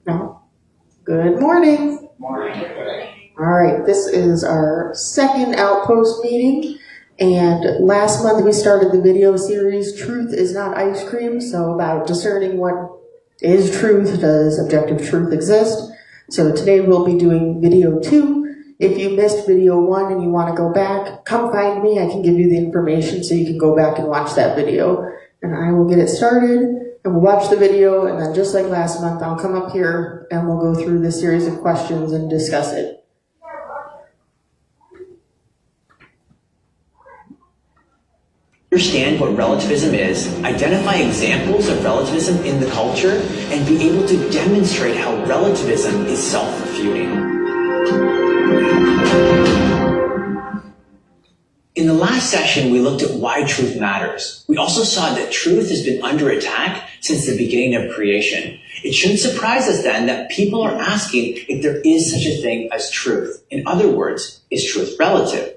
No? Good morning. Morning. All right, this is our second Outpost meeting, and last month we started the video series, Truth is Not Ice Cream, so about discerning what is truth, does objective truth exist? So today we'll be doing video 2. If you missed video 1 and you want to go back, come find me, I can give you the information so you can go back and watch that video. And I will get it started, and we'll watch the video, and then just like last month, I'll come up here and we'll go through this series of questions and discuss it. Understand what relativism is, identify examples of relativism in the culture, and be able to demonstrate how relativism is self-refuting. In the last session, we looked at why truth matters. We also saw that truth has been under attack since the beginning of creation. It shouldn't surprise us then that people are asking if there is such a thing as truth. In other words, is truth relative?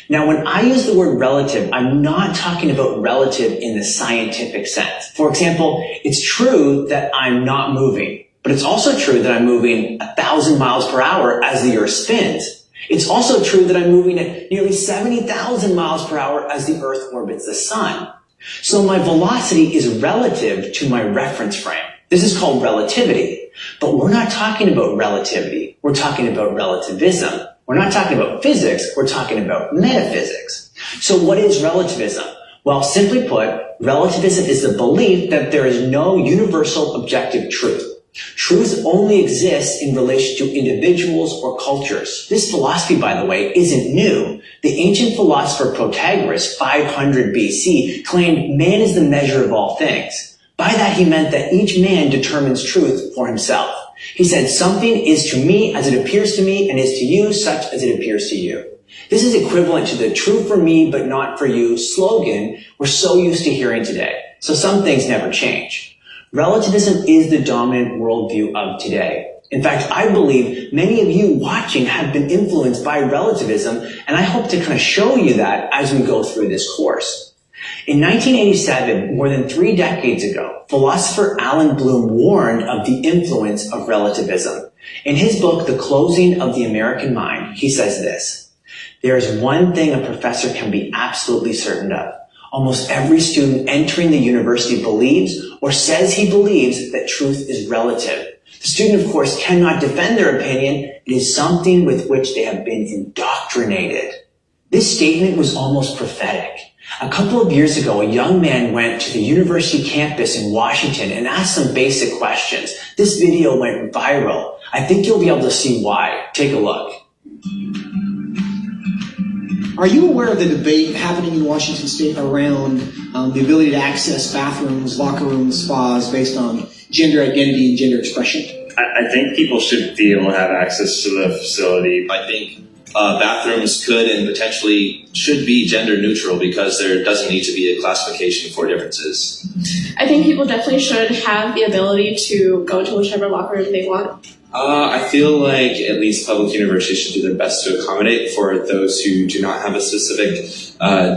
Now, when I use the word relative, I'm not talking about relative in the scientific sense. For example, it's true that I'm not moving, but it's also true that I'm moving 1,000 miles per hour as the Earth spins. It's also true that I'm moving at nearly 70,000 miles per hour as the Earth orbits the sun. So my velocity is relative to my reference frame. This is called relativity. But we're not talking about relativity. We're talking about relativism. We're not talking about physics, we're talking about metaphysics. So what is relativism? Well, simply put, relativism is the belief that there is no universal objective truth. Truth only exists in relation to individuals or cultures. This philosophy, by the way, isn't new. The ancient philosopher Protagoras, 500 BC, claimed man is the measure of all things. By that, he meant that each man determines truth for himself. He said, something is to me as it appears to me and is to you such as it appears to you. This is equivalent to the true for me but not for you slogan we're so used to hearing today. So some things never change. Relativism is the dominant worldview of today. In fact, I believe many of you watching have been influenced by relativism, and I hope to kind of show you that as we go through this course. In 1987, more than 3 decades ago, philosopher Alan Bloom warned of the influence of relativism. In his book, The Closing of the American Mind, he says this: there is one thing a professor can be absolutely certain of. Almost every student entering the university believes or says he believes that truth is relative. The student, of course, cannot defend their opinion. It is something with which they have been indoctrinated. This statement was almost prophetic. A couple of years ago, a young man went to the university campus in Washington and asked some basic questions. This video went viral. I think you'll be able to see why. Take a look. Are you aware of the debate happening in Washington State around the ability to access bathrooms, locker rooms, spas based on gender identity and gender expression? I think people should be able to have access to the facility. I think bathrooms could and potentially should be gender neutral because there doesn't need to be a classification for differences. I think people definitely should have the ability to go to whichever locker room they want. I feel like at least public universities should do their best to accommodate for those who do not have a specific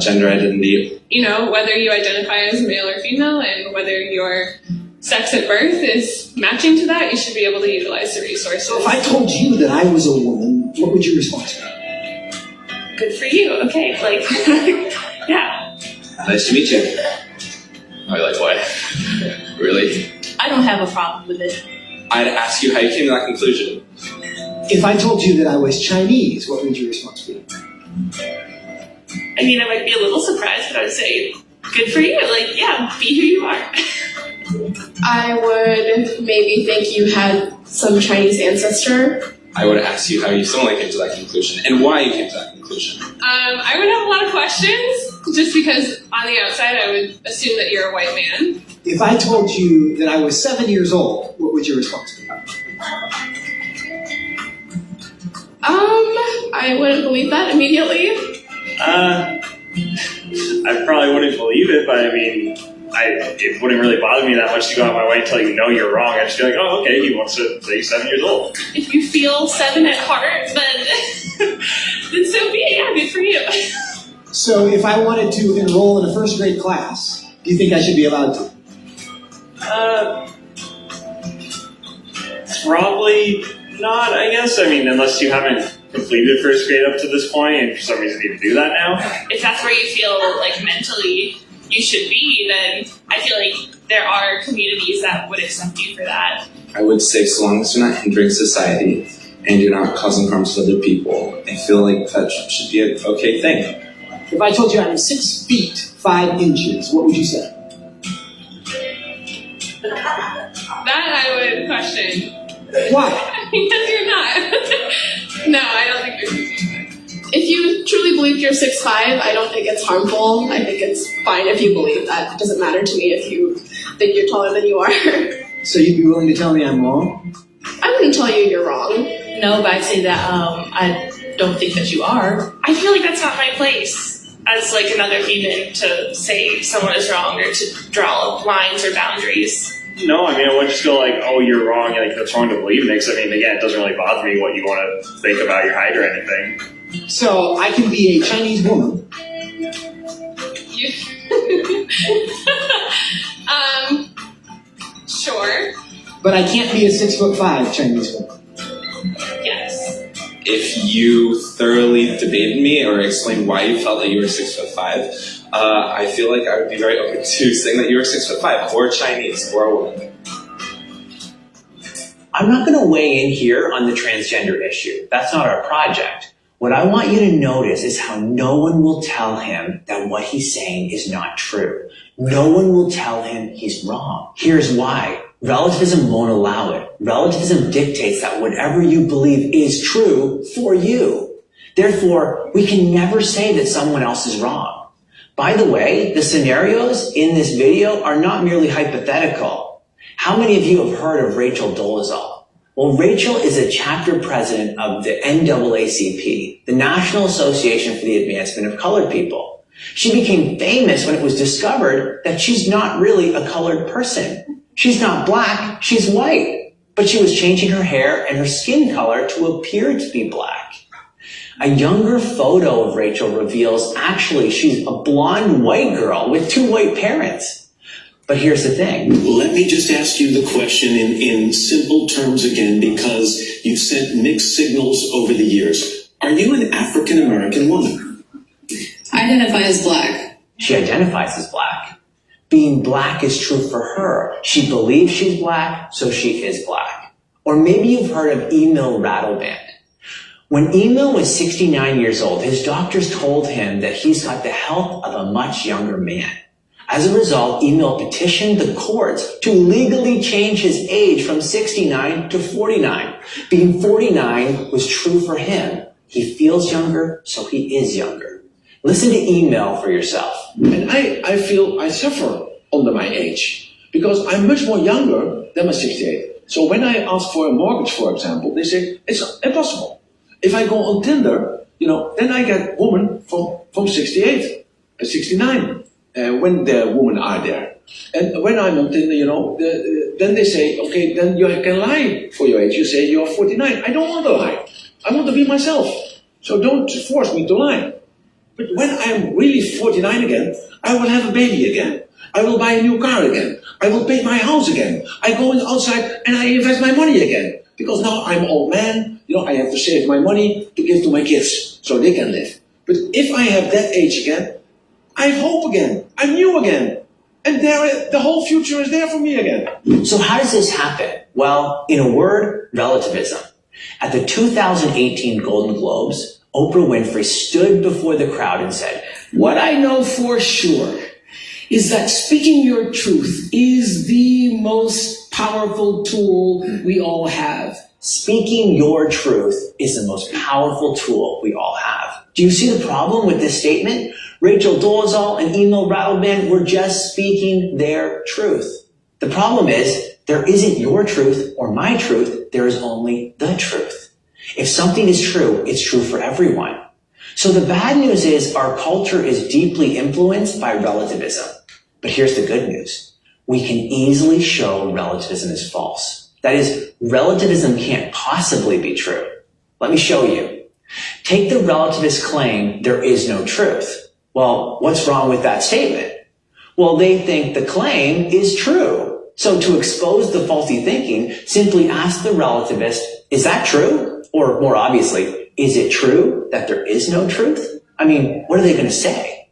gender identity. You know, whether you identify as male or female and whether your sex at birth is matching to that, you should be able to utilize the resources. So if I told you that I was a woman, what would your response be? Good for you. Okay, yeah. Nice to meet you. I like why. Really? I don't have a problem with it. I'd ask you how you came to that conclusion. If I told you that I was Chinese, what would your response be? I mean, I might be a little surprised, but I would say, good for you. Yeah, be who you are. I would maybe think you had some Chinese ancestor. I would ask you how you similarly came to that conclusion and why you came to that conclusion. I would have a lot of questions, just because on the outside I would assume that you're a white man. If I told you that I was 7 years old, what would your response be? I wouldn't believe that immediately. I probably wouldn't believe it, but I mean, it wouldn't really bother me that much to go out of my way and tell you, no, you're wrong. I'd just be like, oh, okay, he wants to say he's 7 years old. If you feel 7 at heart, then so be it. Yeah, good for you. So if I wanted to enroll in a first grade class, do you think I should be allowed to? Probably not, I guess. I mean, unless you haven't completed first grade up to this point and for some reason need to do that now. If that's where you feel like mentally you should be, then I feel like there are communities that would accept you for that. I would say so long as you're not hindering society and you're not causing harm to other people, I feel like that should be an okay thing. If I told you I'm 6 feet 5 inches, what would you say? That I would question. Why? Because you're not. No, I don't think you're 6'5". If you truly believe you're 6'5", I don't think it's harmful. I think it's fine if you believe that. It doesn't matter to me if you think you're taller than you are. So you'd be willing to tell me I'm wrong? I wouldn't tell you you're wrong. No, but I'd say that I don't think that you are. I feel like that's not my place as like another human to say someone is wrong or to draw lines or boundaries. No, I mean, I wouldn't just go like, oh, you're wrong, like, that's wrong to believe in it. 'Cause, I mean, again, it doesn't really bother me what you want to think about your height or anything. So I can be a Chinese woman. You sure. But I can't be a 6'5" Chinese woman. Yes. If you thoroughly debated me or explained why you felt that you were 6'5", I feel like I would be very open to saying that you were 6'5", or Chinese, or a woman. I'm not going to weigh in here on the transgender issue. That's not our project. What I want you to notice is how no one will tell him that what he's saying is not true. No one will tell him he's wrong. Here's why. Relativism won't allow it. Relativism dictates that whatever you believe is true for you. Therefore, we can never say that someone else is wrong. By the way, the scenarios in this video are not merely hypothetical. How many of you have heard of Rachel Dolezal? Well, Rachel is a chapter president of the NAACP, the National Association for the Advancement of Colored People. She became famous when it was discovered that she's not really a colored person. She's not black, she's white. But she was changing her hair and her skin color to appear to be black. A younger photo of Rachel reveals actually she's a blonde white girl with 2 white parents. But here's the thing. Let me just ask you the question in simple terms again, because you've sent mixed signals over the years. Are you an African American woman? I identify as black. She identifies as black. Being black is true for her. She believes she's black, so she is black. Or maybe you've heard of Emil Rattlerband. When Emil was 69 years old, his doctors told him that he's got the health of a much younger man. As a result, Emil petitioned the courts to legally change his age from 69 to 49. Being 49 was true for him. He feels younger, so he is younger. Listen to Emil for yourself. And I feel I suffer under my age because I'm much more younger than my 68. So when I ask for a mortgage, for example, they say it's impossible. If I go on Tinder, then I get women from 68, 69. When the women are there. And when I'm on Tinder, then they say, okay, then you can lie for your age. You say you're 49. I don't want to lie. I want to be myself. So don't force me to lie. But when I'm really 49 again, I will have a baby again. I will buy a new car again. I will pay my house again. I go outside and I invest my money again. Because now I'm an old man, I have to save my money to give to my kids so they can live. But if I have that age again, I have hope again. I'm new again. And the whole future is there for me again. So how does this happen? Well, in a word, relativism. At the 2018 Golden Globes, Oprah Winfrey stood before the crowd and said, "What I know for sure is that speaking your truth is the most powerful tool we all have." Speaking your truth is the most powerful tool we all have. Do you see the problem with this statement? Rachel Dolezal and Emil Rattlerband were just speaking their truth. The problem is, there isn't your truth or my truth, there is only the truth. If something is true, it's true for everyone. So the bad news is our culture is deeply influenced by relativism. But here's the good news. We can easily show relativism is false. That is, relativism can't possibly be true. Let me show you. Take the relativist claim there is no truth. Well, what's wrong with that statement? Well, they think the claim is true. So to expose the faulty thinking, simply ask the relativist, is that true? Or more obviously, is it true that there is no truth? I mean, what are they going to say?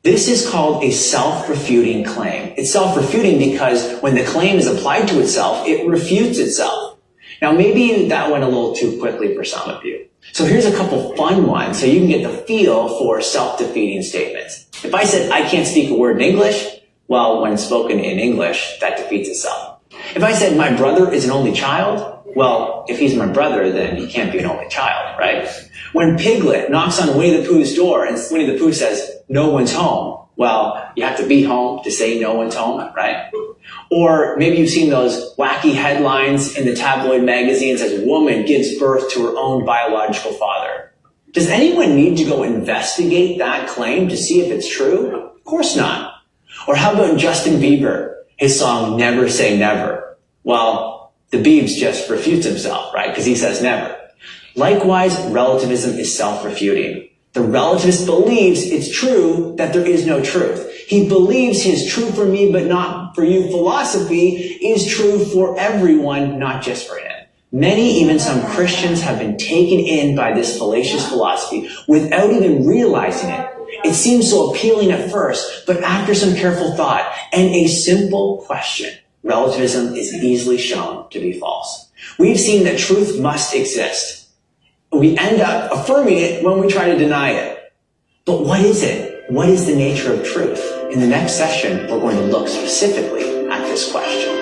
This is called a self-refuting claim. It's self-refuting because when the claim is applied to itself, it refutes itself. Now, maybe that went a little too quickly for some of you. So here's a couple fun ones so you can get the feel for self-defeating statements. If I said, I can't speak a word in English, well, when spoken in English, that defeats itself. If I said, my brother is an only child, well, if he's my brother, then he can't be an only child, right? When Piglet knocks on Winnie the Pooh's door and Winnie the Pooh says, no one's home, well, you have to be home to say no one's home, right? Or maybe you've seen those wacky headlines in the tabloid magazines as woman gives birth to her own biological father. Does anyone need to go investigate that claim to see if it's true? Of course not. Or how about Justin Bieber, his song Never Say Never? Well, the Biebs just refutes himself, right? Because he says never. Likewise, relativism is self-refuting. The relativist believes it's true that there is no truth. He believes his true for me but not for you philosophy is true for everyone, not just for him. Many, even some Christians, have been taken in by this fallacious philosophy without even realizing it. It seems so appealing at first, but after some careful thought and a simple question, relativism is easily shown to be false. We've seen that truth must exist. We end up affirming it when we try to deny it. But what is it? What is the nature of truth? In the next session, we're going to look specifically at this question.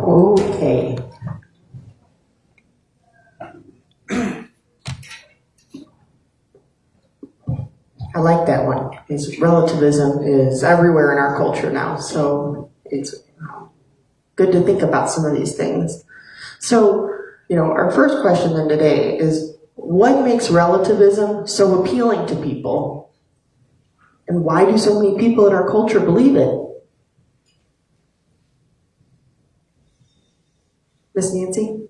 Okay. I like that one. Because relativism is everywhere in our culture now, so it's good to think about some of these things. So, our first question then today is, what makes relativism so appealing to people? And why do so many people in our culture believe it? Miss Nancy?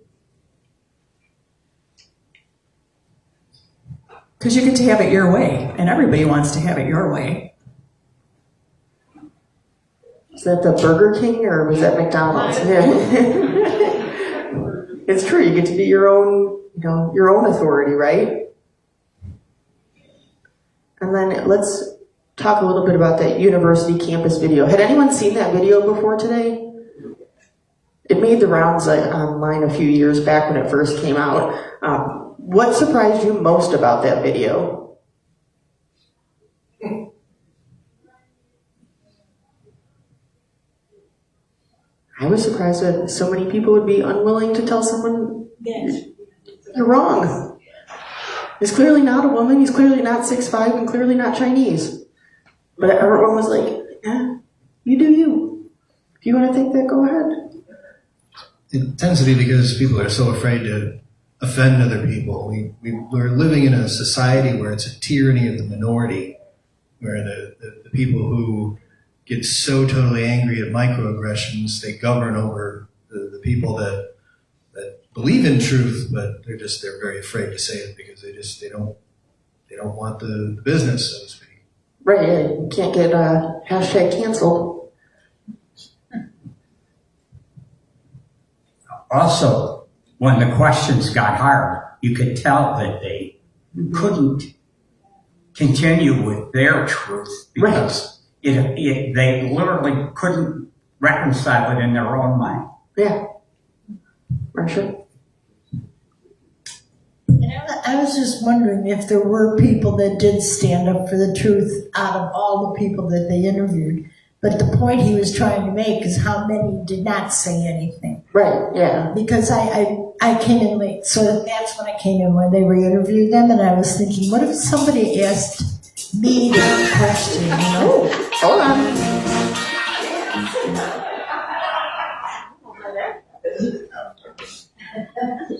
Because you get to have it your way, and everybody wants to have it your way. Is that the Burger King or was that McDonald's? It's true, you get to be your own, your own authority, right? And then let's talk a little bit about that university campus video. Had anyone seen that video before today? It made the rounds online a few years back when it first came out. What surprised you most about that video? I was surprised that so many people would be unwilling to tell someone, you're wrong. He's clearly not a woman, he's clearly not 6'5", and clearly not Chinese. But everyone was like, you do you. If you want to think that, go ahead. It tends to be because people are so afraid to offend other people. We're living in a society where it's a tyranny of the minority, where the people who get so totally angry at microaggressions, they govern over the people that believe in truth, but they're very afraid to say it because they don't want the business, so to speak. Right, yeah, you can't get hashtag canceled. Also, when the questions got hard, you could tell that they couldn't continue with their truth because they literally couldn't reconcile it in their own mind. Yeah. Marsha? I was just wondering if there were people that did stand up for the truth out of all the people that they interviewed. But the point he was trying to make is how many did not say anything. Right, yeah. Because I came in late, so that's when I came in, when they re-interviewed them, and I was thinking, what if somebody asked me that question, Hold on.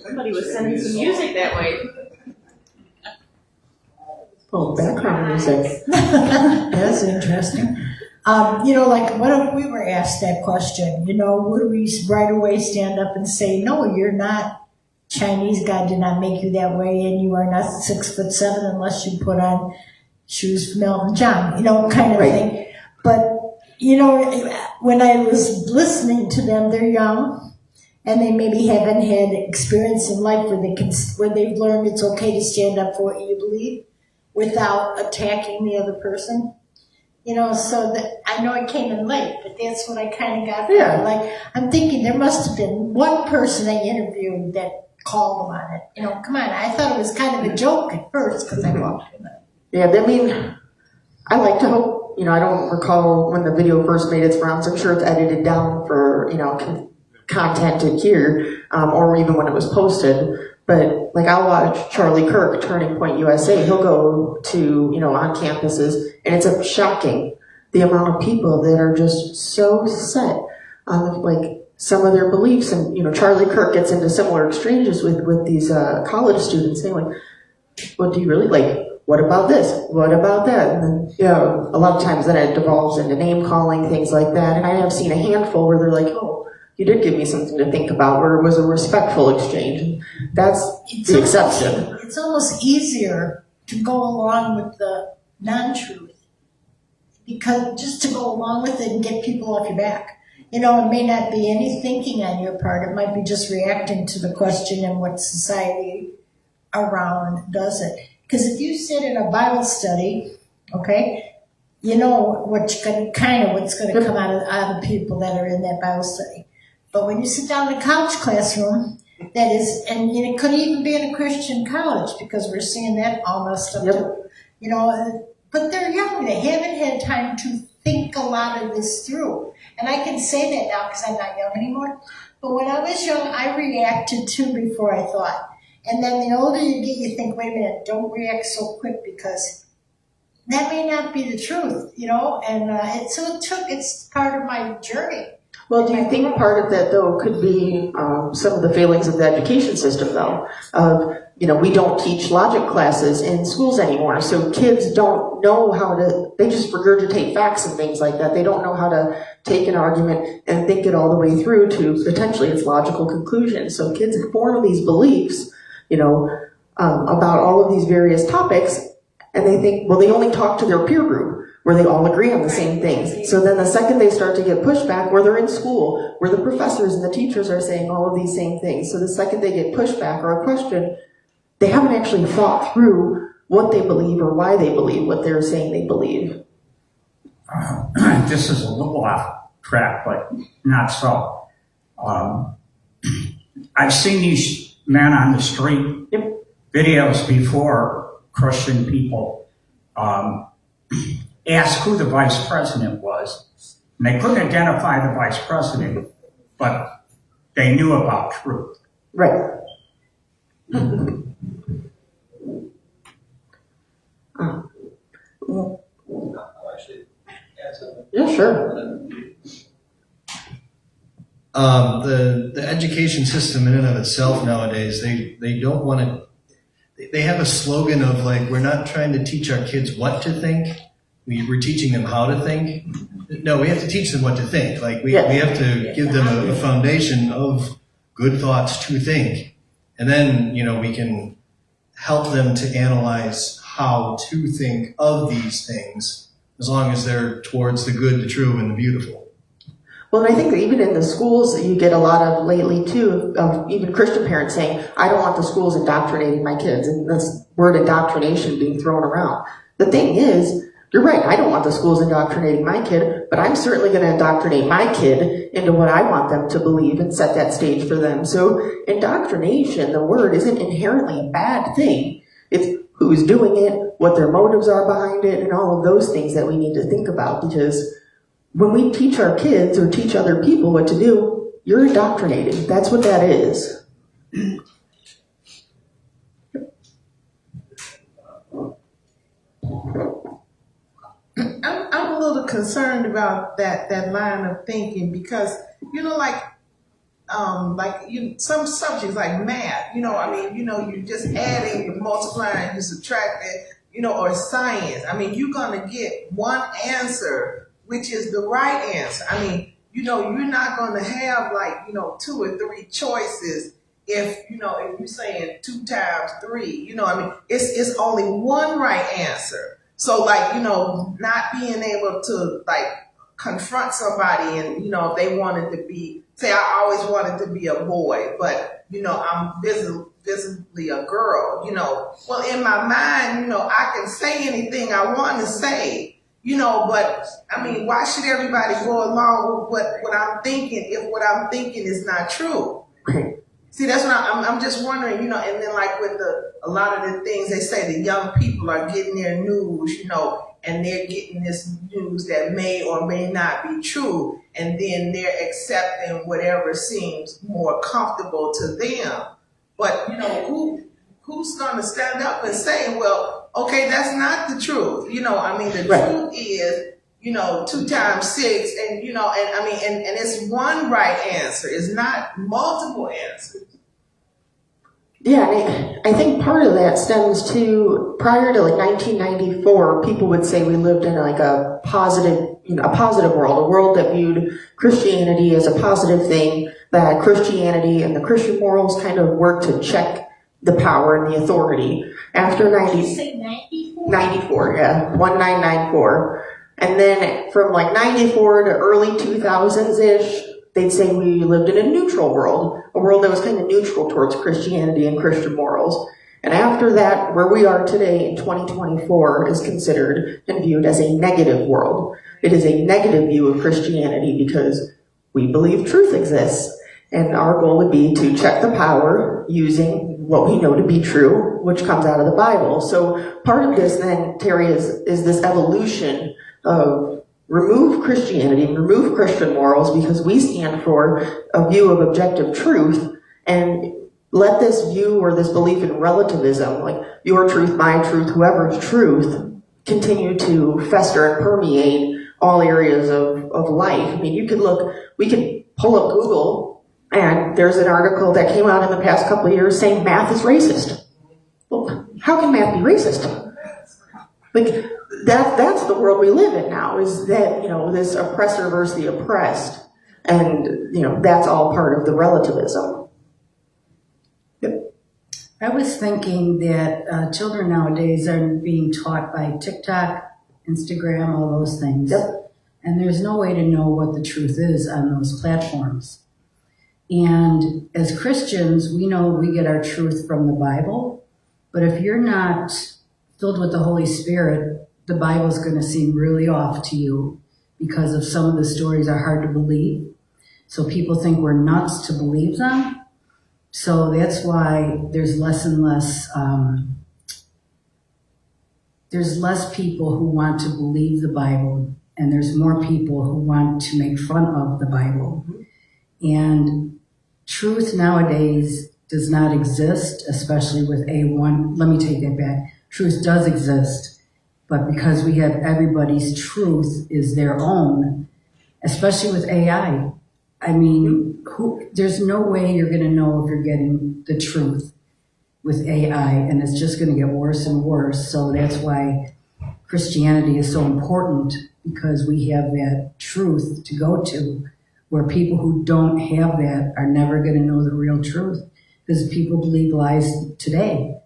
Somebody was sending some music that way. Oh, background music. That's interesting. Like, what if we were asked that question? Would we right away stand up and say, no, you're not Chinese God did not make you that way, and you are not 6'7" unless you put on shoes from Elton John, kind of thing. But, when I was listening to them, they're young, and they maybe haven't had experience in life where they've learned it's okay to stand up for what you believe without attacking the other person. So that I know I came in late, but that's what I kind of got from it. Like, I'm thinking there must have been one person I interviewed that called them on it. Come on. I thought it was kind of a joke at first because I walked in. Yeah, I mean, I like to hope, I don't recall when the video first made its rounds. I'm sure it's edited down for, content to hear, or even when it was posted. But like, I'll watch Charlie Kirk, Turning Point USA. He'll go to, on campuses, and it's shocking the amount of people that are just so set on like some of their beliefs. And Charlie Kirk gets into similar exchanges with these college students, saying like, "What do you really like? What about this? What about that?" And then a lot of times then it devolves into name calling, things like that. And I have seen a handful where they're like, "Oh, you did give me something to think about," where it was a respectful exchange. And that's the exception. It's almost easier to go along with the non-truth, because just to go along with it and get people off your back. It may not be any thinking on your part. It might be just reacting to the question and what society around does it. Because if you sit in a Bible study, okay, what's going to come out of the people that are in that Bible study. But when you sit down in a college classroom, that is, and it could even be in a Christian college, because we're seeing that all messed up too. But they're young. They haven't had time to think a lot of this through. And I can say that now because I'm not young anymore. But when I was young, I reacted too before I thought. And then the older you get, you think, wait a minute, don't react so quick, because that may not be the truth, And it's part of my journey. Well, do you think part of that, though, could be some of the failings of the education system, though? We don't teach logic classes in schools anymore, so kids don't know they just regurgitate facts and things like that. They don't know how to take an argument and think it all the way through to potentially its logical conclusion. So kids form these beliefs, about all of these various topics, and they think, well, they only talk to their peer group, where they all agree on the same things. So then the second they start to get pushback, where they're in school, where the professors and the teachers are saying all of these same things, so the second they get pushback or a question, they haven't actually thought through what they believe or why they believe what they're saying they believe. This is a little off track, but not so. I've seen these men on the street, videos before, Christian people, asked who the vice president was. And they couldn't identify the vice president, but they knew about truth. Right. Yeah, sure. The education system in and of itself nowadays, they don't want to. They have a slogan of like, we're not trying to teach our kids what to think. We're teaching them how to think. No, we have to teach them what to think. Like we have to give them a foundation of good thoughts to think, and then we can help them to analyze how to think of these things, as long as they're towards the good, the true, and the beautiful. Well, and I think that even in the schools, you get a lot of lately too, of even Christian parents saying, I don't want the schools indoctrinating my kids, and this word indoctrination being thrown around. The thing is, you're right, I don't want the schools indoctrinating my kid, but I'm certainly going to indoctrinate my kid into what I want them to believe and set that stage for them. So indoctrination, the word, isn't inherently a bad thing. It's who's doing it, what their motives are behind it, and all of those things that we need to think about, because when we teach our kids or teach other people what to do, you're indoctrinating. That's what that is. I'm a little concerned about that line of thinking, because some subjects like math, you're just adding, you're multiplying, you're subtracting, or science. You're gonna get one answer which is the right answer. You're not gonna have 2 or 3 choices if you're saying 2 times 3, it's only one right answer. So not being able to confront somebody and if they wanted to be, say I always wanted to be a boy, but I'm visibly a girl, well in my mind, I can say anything I want to say. But why should everybody go along with what I'm thinking if what I'm thinking is not true? See, that's what I'm just wondering, and then with a lot of the things they say, the young people are getting their news, and they're getting this news that may or may not be true, and then they're accepting whatever seems more comfortable to them. But who's going to stand up and say, well, okay, that's not the truth. The truth is, 2 times 6, and and it's one right answer. It's not multiple answers. Yeah, I think part of that stems to prior to 1994, people would say we lived in a positive world, a world that viewed Christianity as a positive thing, that Christianity and the Christian morals kind of worked to check the power and the authority. After 94, yeah, 1994. And then from 94 to early 2000s-ish, they'd say we lived in a neutral world, a world that was kind of neutral towards Christianity and Christian morals. And after that, where we are today in 2024 is considered and viewed as a negative world. It is a negative view of Christianity because we believe truth exists. And our goal would be to check the power using what we know to be true, which comes out of the Bible. So part of this then, Terry, is this evolution of remove Christianity, remove Christian morals, because we stand for a view of objective truth, and let this view or this belief in relativism, like your truth, my truth, whoever's truth, continue to fester and permeate all areas of life. We could pull up Google, and there's an article that came out in the past couple of years saying math is racist. Well, how can math be racist? That's the world we live in now, is that, this oppressor versus the oppressed. And, that's all part of the relativism. Yep. I was thinking that children nowadays are being taught by TikTok, Instagram, all those things. Yep. And there's no way to know what the truth is on those platforms. And as Christians, we know we get our truth from the Bible. But if you're not filled with the Holy Spirit, the Bible's going to seem really off to you because of some of the stories are hard to believe. So people think we're nuts to believe them. So that's why there's less and less, there's less people who want to believe the Bible, and there's more people who want to make fun of the Bible. And truth nowadays does not exist, especially with A1. Let me take that back. Truth does exist, but because we have everybody's truth is their own, especially with AI. There's no way you're going to know if you're getting the truth with AI, and it's just going to get worse and worse. So that's why Christianity is so important, because we have that truth to go to, where people who don't have that are never going to know the real truth, because people believe lies today,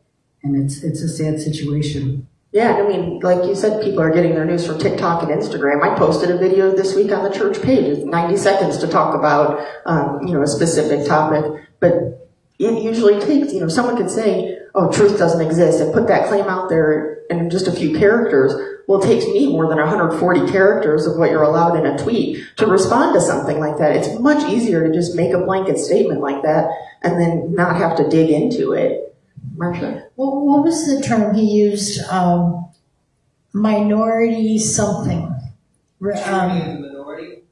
and it's a sad situation. Yeah, like you said, people are getting their news from TikTok and Instagram. I posted a video this week on the church page. It's 90 seconds to talk about, a specific topic. But it usually takes, someone could say, oh, truth doesn't exist, and put that claim out there in just a few characters. Well, it takes me more than 140 characters of what you're allowed in a tweet to respond to something like that. It's much easier to just make a blanket statement like that and then not have to dig into it. Marsha? Well, what was the term he used? Minority something. Tyranny of the minority?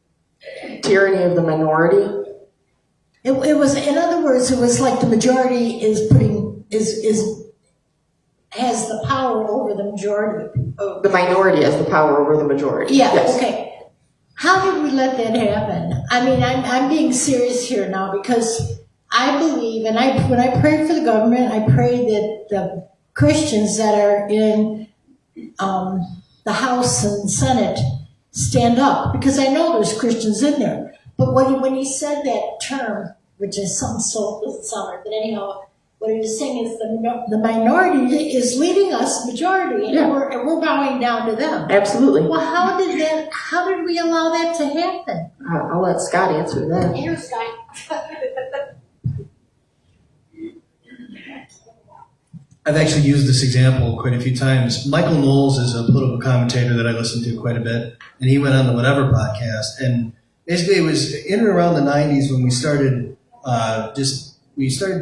Tyranny of the minority? It was, in other words, it was like the majority has the power over the majority. The minority has the power over the majority. Yeah, yes. Okay. How did we let that happen? I'm being serious here now, because I believe, and when I pray for the government, I pray that the Christians that are in the House and Senate stand up, because I know there's Christians in there. But when he said that term, which is some soul summer. But anyhow, what he was saying is the minority is leading us majority, and, Yeah. we're bowing down to them. Absolutely. Well, how did we allow that to happen? I'll let Scott answer that. Here's Scott. I've actually used this example quite a few times. Michael Knowles is a political commentator that I listen to quite a bit, and he went on the Whatever podcast. And basically, it was in and around the 90s when we started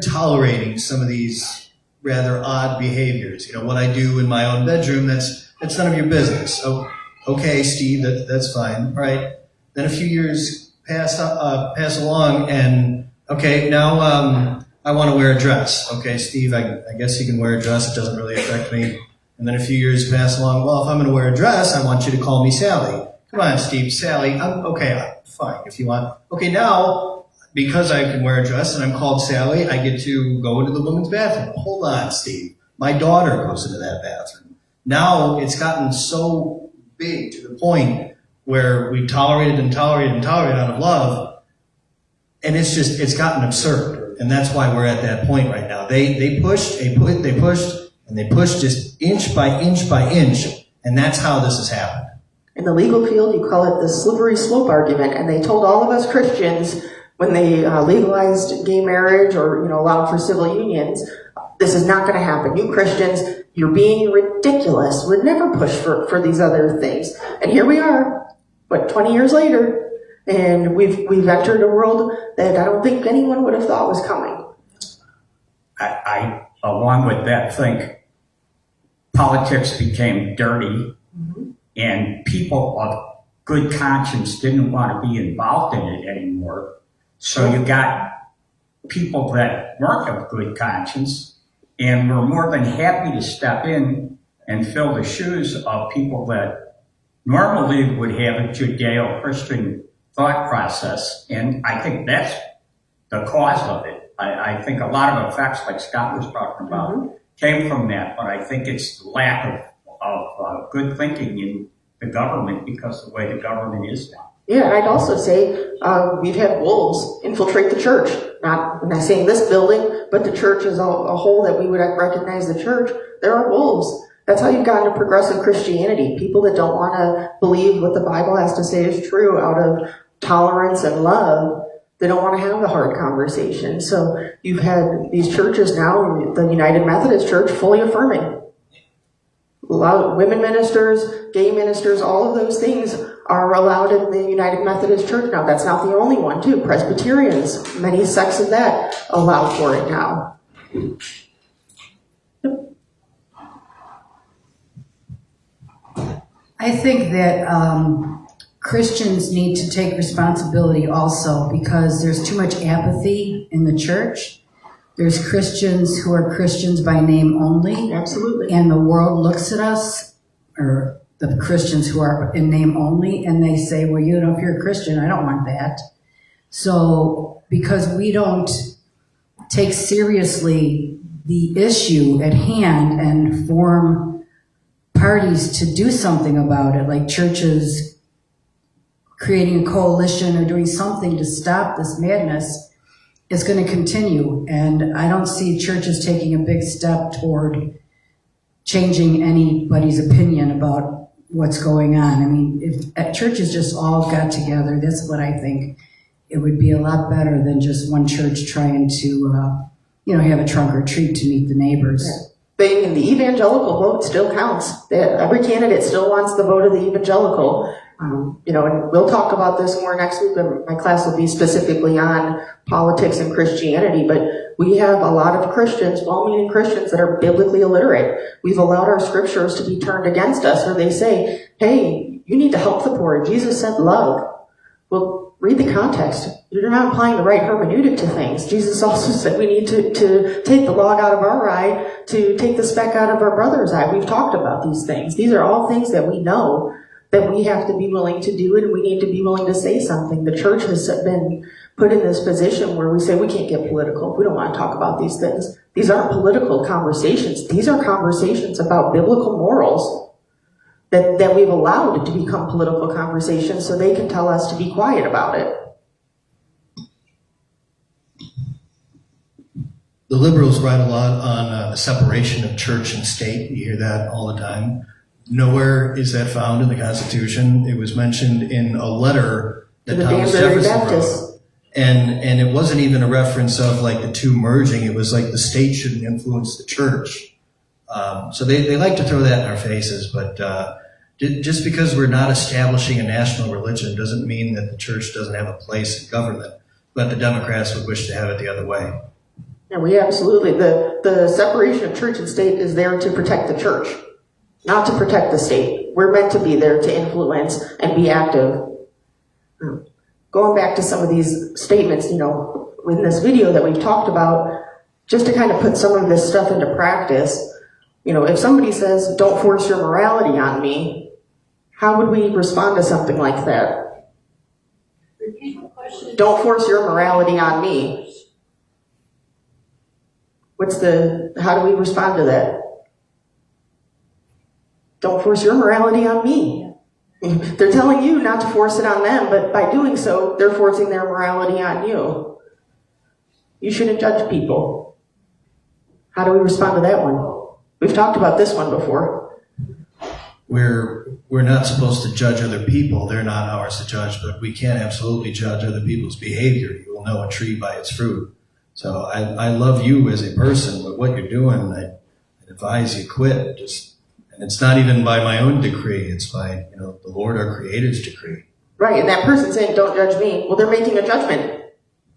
tolerating some of these rather odd behaviors. You know, what I do in my own bedroom, that's none of your business. Oh, okay, Steve, that's fine, right? Then a few years pass along, and okay, now I want to wear a dress. Okay, Steve, I guess you can wear a dress. It doesn't really affect me. And then a few years pass along. Well, if I'm going to wear a dress, I want you to call me Sally. Come on, Steve, Sally. Okay, fine, if you want. Okay, now, because I can wear a dress and I'm called Sally, I get to go into the women's bathroom. Hold on, Steve. My daughter goes into that bathroom. Now it's gotten so big to the point where we tolerated out of love, and it's gotten absurd. And that's why we're at that point right now. They pushed just inch by inch by inch, and that's how this has happened. In the legal field, you call it the slippery slope argument, and they told all of us Christians when they legalized gay marriage or allowed for civil unions, this is not going to happen. You Christians, you're being ridiculous. We'd never push for these other things. And here we are, 20 years later, and we've entered a world that I don't think anyone would have thought was coming. I along with that, think politics became dirty, and people of good conscience didn't want to be involved in it anymore. So you got people that weren't of good conscience and were more than happy to step in and fill the shoes of people that normally would have a Judeo-Christian thought process. And I think that's the cause of it. I think a lot of effects, like Scott was talking about, came from that, but I think it's the lack of good thinking in the government because of the way the government is now. Yeah, and I'd also say we've had wolves infiltrate the church. I'm not saying this building, but the church as a whole, that we would recognize the church. There are wolves. That's how you've gotten to progressive Christianity. People that don't want to believe what the Bible has to say is true out of tolerance and love. They don't want to have the hard conversation. So you've had these churches now, the United Methodist Church, fully affirming. Women ministers, gay ministers, all of those things are allowed in the United Methodist Church now. That's not the only one, too. Presbyterians, many sects of that allow for it now. I think that Christians need to take responsibility also because there's too much apathy in the church. There's Christians who are Christians by name only. Absolutely. And the world looks at us, or the Christians who are in name only, and they say, well, if you're a Christian, I don't want that. So because we don't take seriously the issue at hand and form parties to do something about it, like churches creating a coalition or doing something to stop this madness, it's going to continue. And I don't see churches taking a big step toward changing anybody's opinion about what's going on. I mean, if churches just all got together, that's what I think. It would be a lot better than just one church trying to, have a trunk or treat to meet the neighbors. Yeah. The evangelical vote still counts. Every candidate still wants the vote of the evangelical. And we'll talk about this more next week, but my class will be specifically on politics and Christianity. But we have a lot of Christians, well-meaning Christians, that are biblically illiterate. We've allowed our scriptures to be turned against us, where they say, hey, you need to help the poor. Jesus said love. Well, read the context. You're not applying the right hermeneutic to things. Jesus also said we need to take the log out of our eye to take the speck out of our brother's eye. We've talked about these things. These are all things that we know that we have to be willing to do, and we need to be willing to say something. The church has been put in this position where we say we can't get political. We don't want to talk about these things. These aren't political conversations. These are conversations about biblical morals that we've allowed to become political conversations so they can tell us to be quiet about it. the liberals write a lot on the separation of church and state. You hear that all the time. Nowhere is that found in the Constitution. It was mentioned in a letter that Thomas Jefferson wrote. And it wasn't even a reference of like the two merging. It was like the state shouldn't influence the church. So they like to throw that in our faces, but just because we're not establishing a national religion doesn't mean that the church doesn't have a place in government, but the Democrats would wish to have it the other way. Yeah, we absolutely, the separation of church and state is there to protect the church, not to protect the state. We're meant to be there to influence and be active. Going back to some of these statements, in this video that we've talked about, just to kind of put some of this stuff into practice, if somebody says, don't force your morality on me, how would we respond to something like that? Don't force your morality on me. How do we respond to that? Don't force your morality on me. They're telling you not to force it on them, but by doing so, they're forcing their morality on you. You shouldn't judge people. How do we respond to that one? We've talked about this one before. We're not supposed to judge other people. They're not ours to judge, but we can absolutely judge other people's behavior. You will know a tree by its fruit. So I love you as a person, but what you're doing, I advise you quit. And it's not even by my own decree. It's by, the Lord, our Creator's decree. Right, and that person saying, don't judge me, well, they're making a judgment.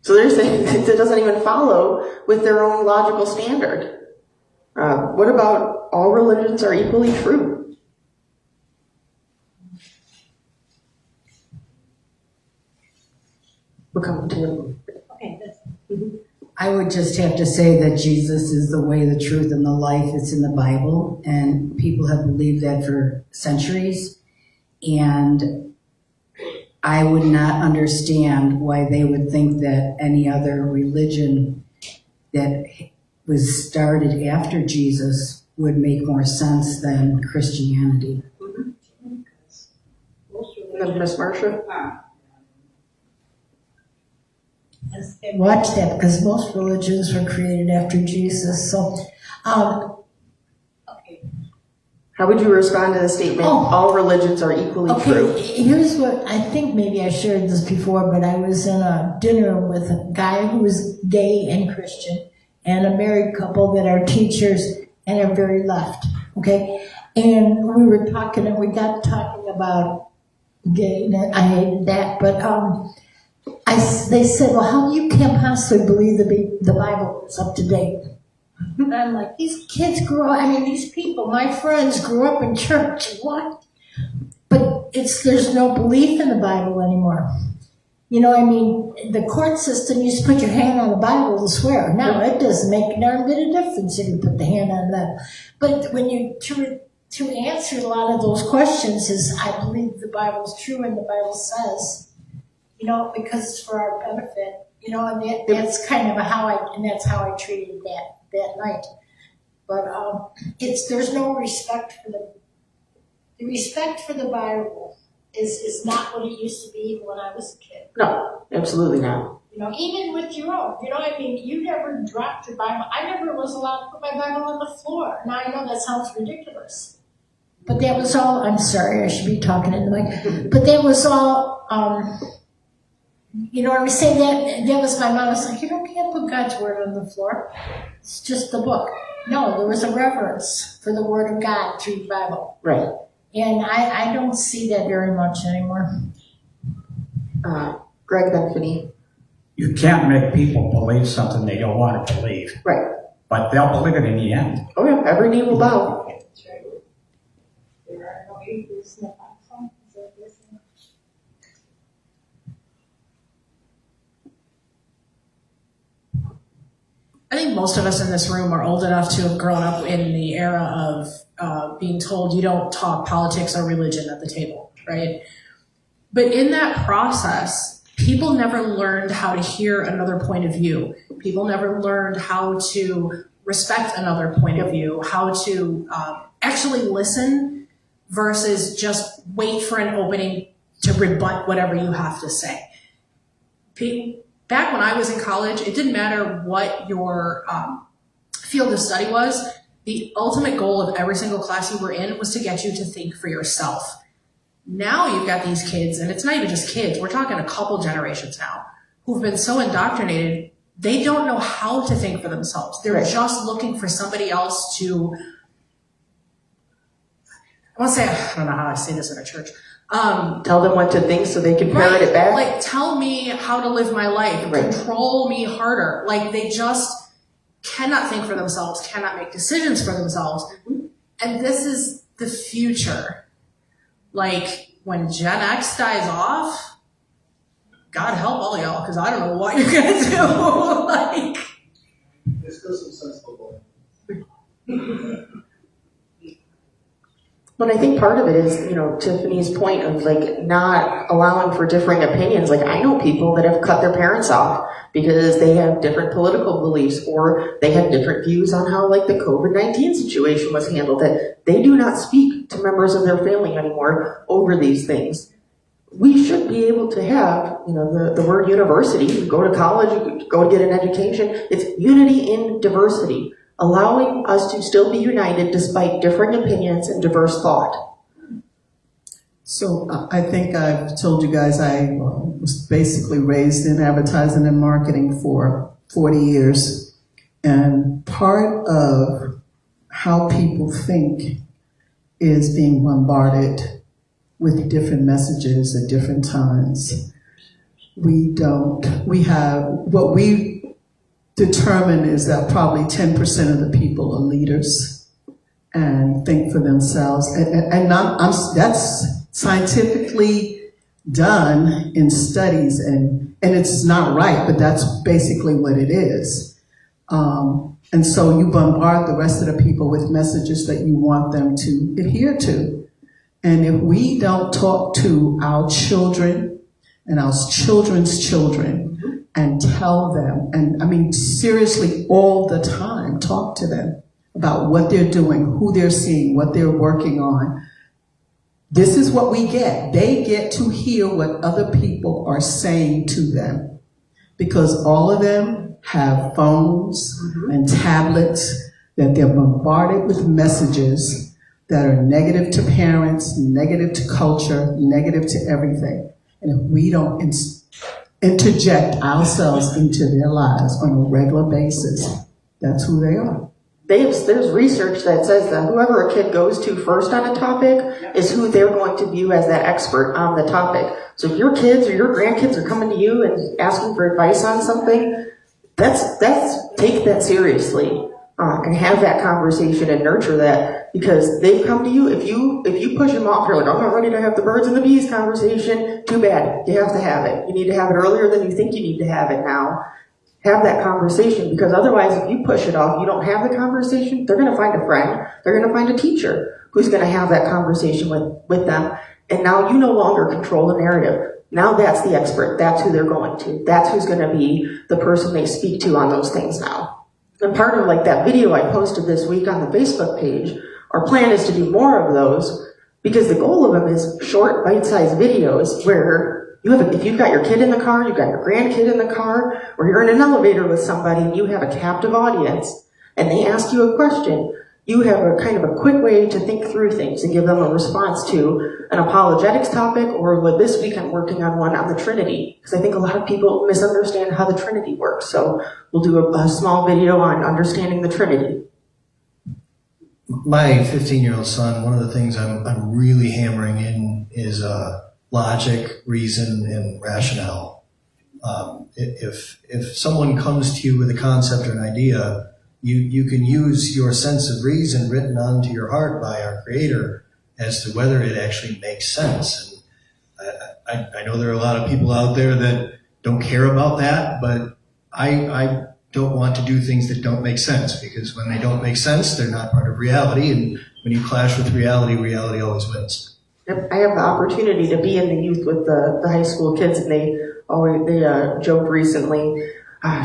So they're saying it doesn't even follow with their own logical standard. What about all religions are equally true? We'll come to I would just have to say that Jesus is the way, the truth, and the life. It's in the Bible, and people have believed that for centuries. And I would not understand why they would think that any other religion that was started after Jesus would make more sense than Christianity. Ms. Marsha? Watch that, because most religions were created after Jesus. So, How would you respond to the statement, all religions are equally true? Here's what, I think maybe I shared this before, but I was in a dinner with a guy who was gay and Christian, and a married couple that are teachers and are very left, okay? And we were talking, and we got talking about gay, and I hated that, but they said, well, how you can't possibly believe the Bible is up to date? And I'm like, these kids these people, my friends grew up in church. What? But there's no belief in the Bible anymore. The court system used to put your hand on the Bible to swear. Now it doesn't make a darn bit of difference if you put the hand on that. But when to answer a lot of those questions is, I believe the Bible's true and the Bible says, because it's for our benefit, and that's kind of that's how I treated that night. But there's no respect for the respect for the Bible is not what it used to be even when I was a kid. No, absolutely not. Even with your own, you never dropped your Bible. I never was allowed to put my Bible on the floor. Now I know that sounds ridiculous, but that was all. I'm sorry, I should be talking in the mic. But that was all. I was saying that was my mom. Was like, you can't put God's word on the floor. It's just the book. No, there was a reverence for the word of God through the Bible. Right. And I don't see that very much anymore. Greg Benfini. You can't make people believe something they don't want to believe. Right. But they'll believe it in the end. Oh yeah, every knee will bow. I think most of us in this room are old enough to have grown up in the era of being told you don't talk politics or religion at the table, right? But in that process, people never learned how to hear another point of view. People never learned how to respect another point of view, how to actually listen versus just wait for an opening to rebut whatever you have to say. back when I was in college, it didn't matter what your field of study was. The ultimate goal of every single class you were in was to get you to think for yourself. Now you've got these kids, and it's not even just kids, we're talking a couple generations now, who've been so indoctrinated, they don't know how to think for themselves. They're just looking for somebody else to, I want to say, I don't know how I say this in a church. Tell them what to think so they can parrot it back. Like, tell me how to live my life, control me harder. Like, they just cannot think for themselves, cannot make decisions for themselves. And this is the future. Like, when Gen X dies off, God help all y'all, because I don't know what you're going to do. Like, there's still some sensible. But I think part of it is, Tiffany's point of like not allowing for differing opinions. Like, I know people that have cut their parents off because they have different political beliefs or they have different views on how like the COVID-19 situation was handled, that they do not speak to members of their family anymore over these things. We should be able to have, the word university, you go to college, you go to get an education. It's unity in diversity, allowing us to still be united despite differing opinions and diverse thought. So I think I've told you guys I was basically raised in advertising and marketing for 40 years. And part of how people think is being bombarded with different messages at different times. We have, what we determine is that probably 10% of the people are leaders and think for themselves. And that's scientifically done in studies, and it's not right, but that's basically what it is. And so you bombard the rest of the people with messages that you want them to adhere to. And if we don't talk to our children and our children's children and tell them, and I mean seriously all the time, talk to them about what they're doing, who they're seeing, what they're working on. This is what we get. They get to hear what other people are saying to them, because all of them have phones and tablets that they're bombarded with messages that are negative to parents, negative to culture, negative to everything. And if we don't interject ourselves into their lives on a regular basis, that's who they are. There's research that says that whoever a kid goes to first on a topic is who they're going to view as that expert on the topic. So if your kids or your grandkids are coming to you and asking for advice on something, that's take that seriously. And have that conversation and nurture that, because they've come to you. If you push them off, you're like, I'm not ready to have the birds and the bees conversation. Too bad. You have to have it. You need to have it earlier than you think you need to have it now. Have that conversation, because otherwise if you push it off, you don't have the conversation, they're going to find a friend, they're going to find a teacher who's going to have that conversation with them. And now you no longer control the narrative. Now that's the expert. That's who they're going to. That's who's going to be the person they speak to on those things now. And part of like that video I posted this week on the Facebook page, our plan is to do more of those, because the goal of them is short, bite-sized videos where if you've got your kid in the car, you've got your grandkid in the car, or you're in an elevator with somebody and you have a captive audience and they ask you a question, you have a kind of a quick way to think through things and give them a response to an apologetics topic, or with this week I'm working on one on the Trinity, because I think a lot of people misunderstand how the Trinity works. So we'll do a small video on understanding the Trinity. My 15-year-old son, one of the things I'm really hammering in is logic, reason, and rationale. If someone comes to you with a concept or an idea, you can use your sense of reason written onto your heart by our Creator as to whether it actually makes sense. And I know there are a lot of people out there that don't care about that, but I don't want to do things that don't make sense, because when they don't make sense, they're not part of reality. And when you clash with reality, reality always wins. I have the opportunity to be in the youth with the high school kids, and they joked recently,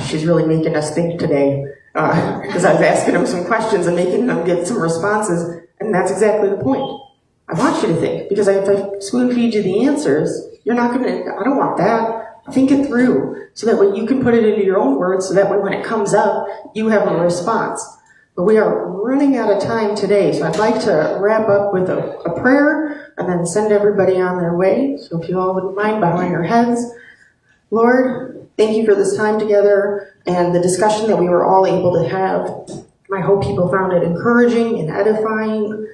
she's really making us think today, because I was asking them some questions and making them get some responses, and that's exactly the point. I want you to think, because if I spoon feed you the answers, you're not going to, I don't want that. think it through so that way you can put it into your own words so that way when it comes up, you have a response. But we are running out of time today, so I'd like to wrap up with a prayer and then send everybody on their way. So if you all wouldn't mind bowing your heads. Lord, thank you for this time together and the discussion that we were all able to have. I hope people found it encouraging and edifying.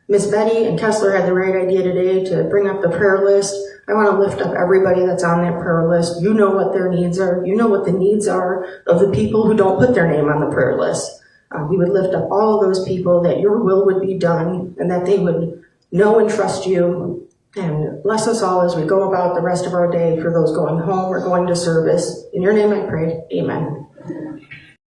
Miss Betty and Kessler had the right idea today to bring up the prayer list. I want to lift up everybody that's on that prayer list. You know what their needs are. You know what the needs are of the people who don't put their name on the prayer list. We would lift up all of those people that your will would be done and that they would know and trust you. And bless us all as we go about the rest of our day for those going home or going to service. In your name I pray, amen.